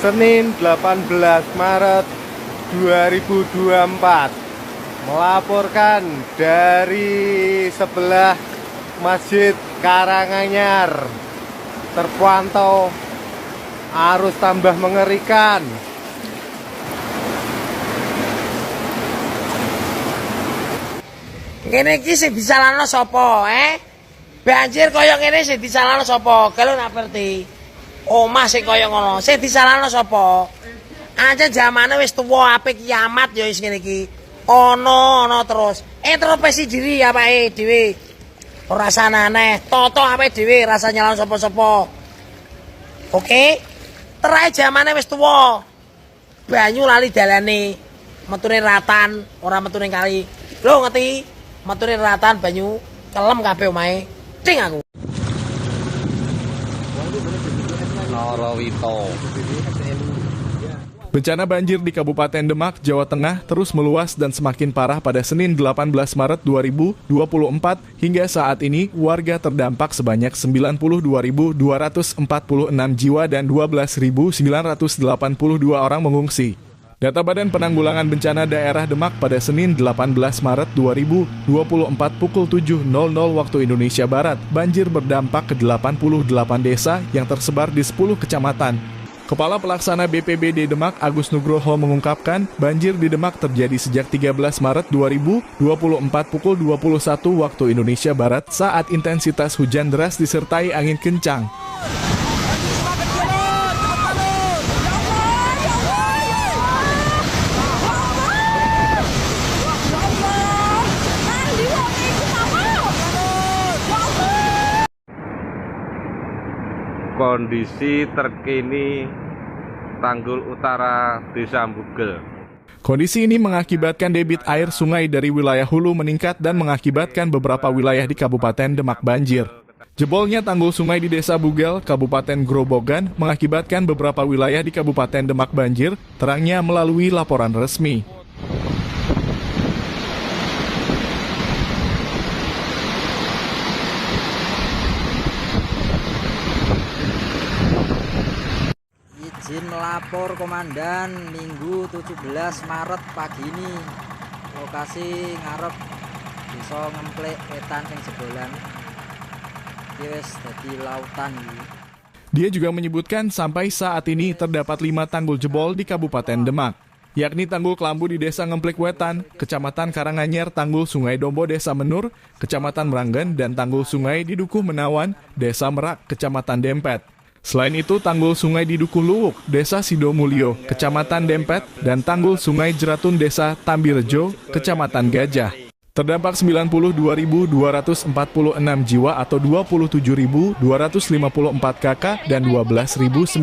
Senin 18 Maret 2024, melaporkan dari sebelah Masjid Karanganyar. Terpantau arus tambah mengerikan. Ngene iki sing disalahno sapa, Banjir kaya ngene sing disalahno sapa? Kalau nak ngerti. Omah sing kaya ngono, sing disalahno sapa? Aja zamane wis tuwa apik kiamat ya wis ngene iki. Ono terus. Introspeksi diri apake dhewe. Ora sanane, toto apake dhewe rasa nyalahno sapa-sapa. Oke? Terae zamane wis tuwa. Banyu lali dalane. Metune ratan, ora metune kali. Lho ngerti? Metune ratan banyu kelem kabeh omahe. Cing aku. Bencana banjir di Kabupaten Demak, Jawa Tengah terus meluas dan semakin parah pada Senin 18 Maret 2024. Hingga saat ini, warga terdampak sebanyak 92.246 jiwa dan 12.982 orang mengungsi. Data Badan Penanggulangan Bencana Daerah Demak pada Senin 18 Maret 2024 pukul 7.00 waktu Indonesia Barat, banjir berdampak ke 88 desa yang tersebar di 10 kecamatan. Kepala Pelaksana BPBD Demak Agus Nugroho mengungkapkan, banjir di Demak terjadi sejak 13 Maret 2024 pukul 21 waktu Indonesia Barat saat intensitas hujan deras disertai angin kencang. Kondisi terkini Tanggul Utara Desa Mbugel. Kondisi ini mengakibatkan debit air sungai dari wilayah hulu meningkat dan mengakibatkan beberapa wilayah di Kabupaten Demak banjir. Jebolnya tanggul sungai di Desa Bugel, Kabupaten Grobogan, mengakibatkan beberapa wilayah di Kabupaten Demak banjir, terangnya melalui laporan resmi. Izin melapor Komandan Minggu 17 Maret pagi ini. Lokasi ngarep Desa Ngemplek Wetan sing jebolan. Iki wis dadi lautan iki. Dia juga menyebutkan sampai saat ini terdapat 5 tanggul jebol di Kabupaten Demak, yakni Tanggul Kelambu di Desa Ngemplek Wetan, Kecamatan Karanganyar, Tanggul Sungai Dombo Desa Menur, Kecamatan Meranggen, dan Tanggul Sungai di Dukuh Menawan, Desa Merak, Kecamatan Dempet. Selain itu, tanggul sungai di Dukuh Luwuk, Desa Sidomulyo, Kecamatan Dempet, dan tanggul sungai Jeratun Desa Tambirejo, Kecamatan Gajah. Terdampak 92.246 jiwa atau 27.254 kakak dan 12.982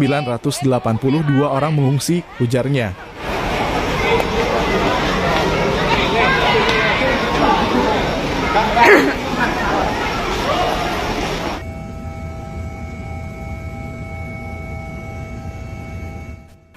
orang mengungsi, ujarnya.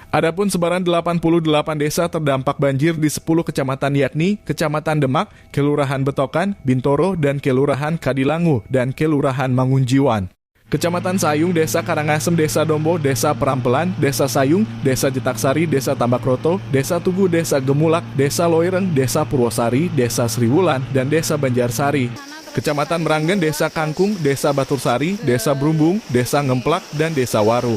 Adapun sebaran 88 desa terdampak banjir di 10 kecamatan yakni Kecamatan Demak, Kelurahan Betokan, Bintoro, dan Kelurahan Kadilangu, dan Kelurahan Mangunjiwan. Kecamatan Sayung, Desa Karangasem, Desa Dombo, Desa Perampelan, Desa Sayung, Desa Jetaksari, Desa Tambakroto, Desa Tugu, Desa Gemulak, Desa Loireng, Desa Purwosari, Desa Sriwulan, dan Desa Banjarsari. Kecamatan Meranggen, Desa Kangkung, Desa Batursari, Desa Brumbung, Desa Ngemplak, dan Desa Waru.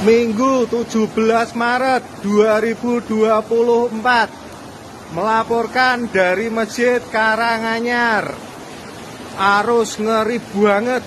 Minggu 17 Maret 2024, melaporkan dari Masjid Karanganyar. Arus ngeri banget.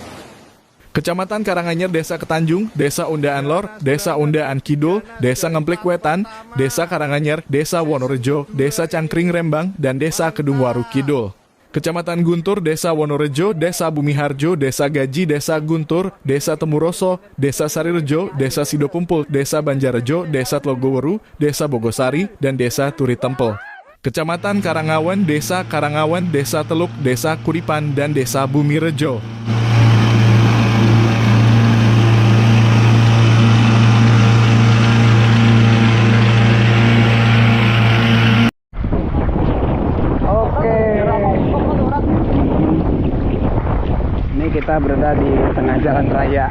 Kecamatan Karanganyar, Desa Ketanjung, Desa Undaan Lor, Desa Undaan Kidul, Desa Ngemplek Wetan, Desa Karanganyar, Desa Wonorejo, Desa Cangkring Rembang, dan Desa Kedungwaru Kidul. Kecamatan Guntur, Desa Wonorejo, Desa Bumiharjo, Desa Gaji, Desa Guntur, Desa Temuroso, Desa Sarirejo, Desa Sidokumpul, Desa Banjarrejo, Desa Tlogoweru, Desa Bogosari, dan Desa Turi Tempel. Kecamatan Karangawan, Desa Karangawan, Desa Teluk, Desa Kuripan, dan Desa Bumirejo. Kita berada di tengah jalan raya.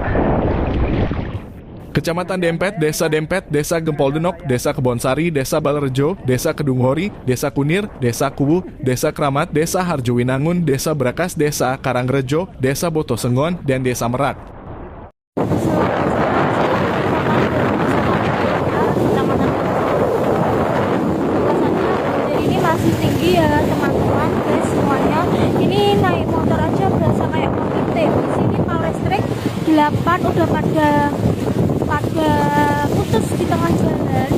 Kecamatan Dempet, Desa Gempol Denok, Desa Kebonsari, Desa Balerejo, Desa Kedunghori, Desa Kunir, Desa Kubu, Desa Kramat, Desa Harjowinangun, Desa Brakas, Desa Karangrejo, Desa Botosengon, dan Desa Merak. Ini masih tinggi ya teman-teman, guys, semuanya. Ini naik motor aja berasa kayak mau ngintip. Di sini mau listrik 8 udah pada putus di tengah jalan.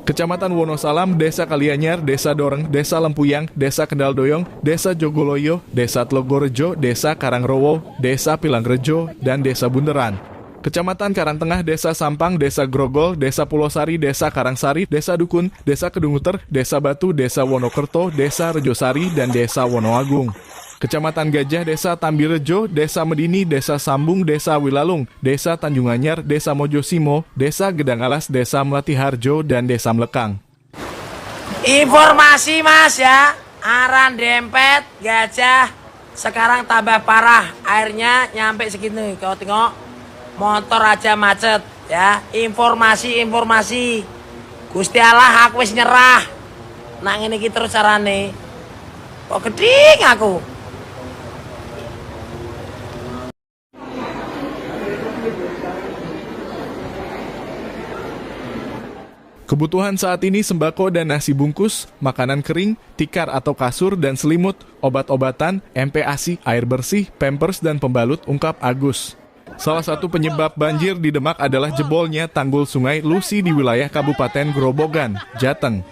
Kecamatan Wonosalam, Desa Kalianyar, Desa Doreng, Desa Lempuyang, Desa Kendal Doyong, Desa Jogoloyo, Desa Tlogorejo, Desa Karangrowo, Desa Pilangrejo, dan Desa Bunderan. Kecamatan Karangtengah, Desa Sampang, Desa Grogol, Desa Pulosari, Desa Karangsari, Desa Dukun, Desa Kedunguter, Desa Batu, Desa Wonokerto, Desa Rejosari, dan Desa Wonoagung. Kecamatan Gajah, Desa Tambirejo, Desa Medini, Desa Sambung, Desa Wilalung, Desa Tanjunganyar, Desa Mojosimo, Desa Gedang Alas, Desa Melati Harjo, dan Desa Mlekang. Informasi mas ya, Aran Dempet, Gajah, sekarang tambah parah, airnya nyampe segini. Kau tengok, motor aja macet ya. Informasi, Gusti Allah aku wis nyerah. Nang ini terus carane. Kok geding aku. Kebutuhan saat ini sembako dan nasi bungkus, makanan kering, tikar atau kasur dan selimut, obat-obatan, MPASI, air bersih, pampers dan pembalut, ungkap Agus. Salah satu penyebab banjir di Demak adalah jebolnya tanggul sungai Lusi di wilayah Kabupaten Grobogan, Jateng.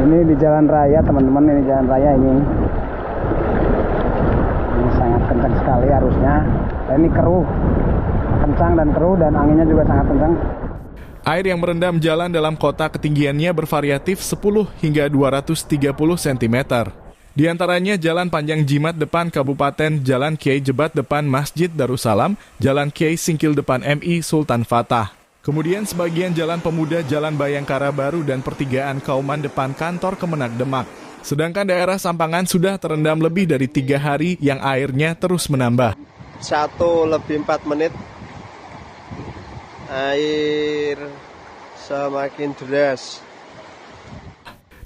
Ini di jalan raya, teman-teman, ini jalan raya ini. Ini sangat kencang sekali arusnya. Dan ini keruh, kencang dan keruh, dan anginnya juga sangat kencang. Air yang merendam jalan dalam kota ketinggiannya bervariatif 10 hingga 230 cm. Di antaranya Jalan Panjang Jimat depan Kabupaten, Jalan Kiai Jebat depan Masjid Darussalam, Jalan Kiai Singkil depan MI Sultan Fatah. Kemudian sebagian Jalan Pemuda, Jalan Bayangkara Baru, dan pertigaan Kauman depan kantor Kemenak Demak. Sedangkan daerah Sampangan sudah terendam lebih dari 3 hari yang airnya terus menambah. 1:04 air semakin deras.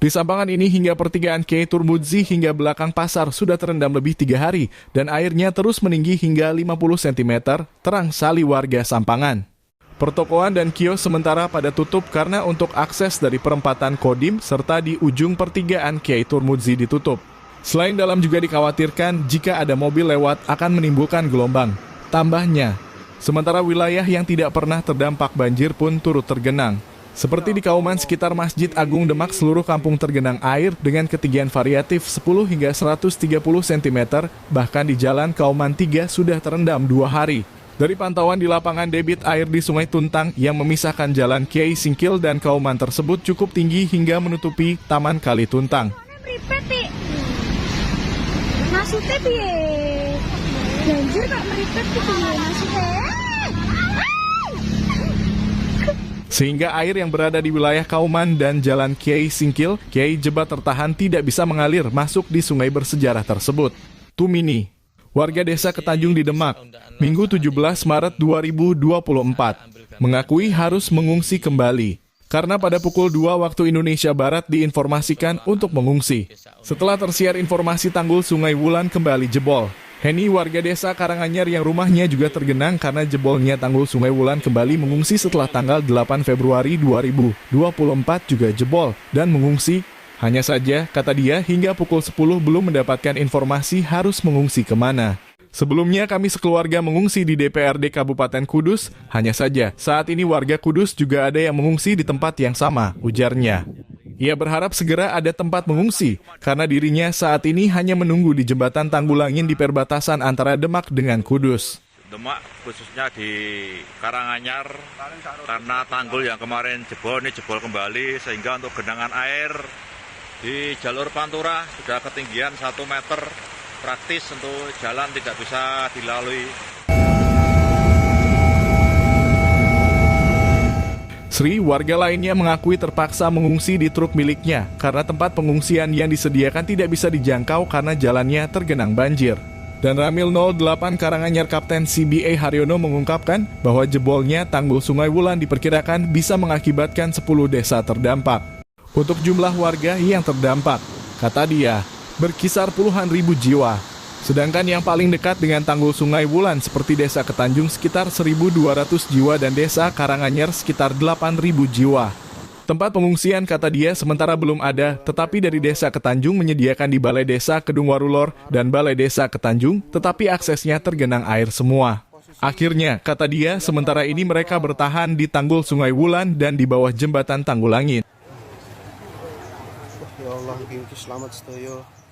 Di Sampangan ini hingga pertigaan Kiai Turmudzi hingga belakang pasar sudah terendam lebih 3 hari dan airnya terus meninggi hingga 50 cm, terang sali warga Sampangan. Pertokoan dan kios sementara pada tutup karena untuk akses dari perempatan Kodim serta di ujung pertigaan Kiai Turmudzi ditutup. Selain dalam juga dikhawatirkan jika ada mobil lewat akan menimbulkan gelombang. Tambahnya, sementara wilayah yang tidak pernah terdampak banjir pun turut tergenang. Seperti di Kauman sekitar Masjid Agung Demak, seluruh kampung tergenang air dengan ketinggian variatif 10 hingga 130 cm, bahkan di Jalan Kauman 3 sudah terendam 2 hari. Dari pantauan di lapangan, debit air di Sungai Tuntang yang memisahkan Jalan Kiai Singkil dan Kauman tersebut cukup tinggi hingga menutupi Taman Kali Tuntang. Maksudnya piye? Banjir kok meripet gitu ya maksudnya? Sehingga air yang berada di wilayah Kauman dan Jalan Kiai Singkil, Kiai Jebat tertahan tidak bisa mengalir masuk di sungai bersejarah tersebut. Tumini, warga desa Ketanjung di Demak, Minggu 17 Maret 2024, mengakui harus mengungsi kembali. Karena pada pukul 2 waktu Indonesia Barat diinformasikan untuk mengungsi. Setelah tersiar informasi tanggul Sungai Wulan kembali jebol. Heni, warga desa Karanganyar yang rumahnya juga tergenang karena jebolnya tanggul Sungai Wulan kembali mengungsi setelah tanggal 8 Februari 2024 juga jebol dan mengungsi. Hanya saja, kata dia, hingga pukul 10 belum mendapatkan informasi harus mengungsi kemana. Sebelumnya kami sekeluarga mengungsi di DPRD Kabupaten Kudus, hanya saja saat ini warga Kudus juga ada yang mengungsi di tempat yang sama, ujarnya. Ia berharap segera ada tempat mengungsi, karena dirinya saat ini hanya menunggu di jembatan Tanggulangin di perbatasan antara Demak dengan Kudus. Demak khususnya di Karanganyar, karena tanggul yang kemarin jebol ini jebol kembali, sehingga untuk genangan air di jalur Pantura sudah ketinggian 1 meter, praktis untuk jalan tidak bisa dilalui. Sri, warga lainnya mengakui terpaksa mengungsi di truk miliknya karena tempat pengungsian yang disediakan tidak bisa dijangkau karena jalannya tergenang banjir. Dan Ramil 08 Karanganyar Kapten CBA Haryono mengungkapkan bahwa jebolnya tanggul Sungai Wulan diperkirakan bisa mengakibatkan 10 desa terdampak. Untuk jumlah warga yang terdampak, kata dia, berkisar puluhan ribu jiwa. Sedangkan yang paling dekat dengan tanggul Sungai Wulan seperti Desa Ketanjung sekitar 1.200 jiwa dan Desa Karanganyar sekitar 8.000 jiwa. Tempat pengungsian, kata dia, sementara belum ada, tetapi dari Desa Ketanjung menyediakan di Balai Desa Kedungwarulor dan Balai Desa Ketanjung, tetapi aksesnya tergenang air semua. Akhirnya, kata dia, sementara ini mereka bertahan di tanggul Sungai Wulan dan di bawah jembatan Tanggulangin. Ya Allah, selamat sedaya.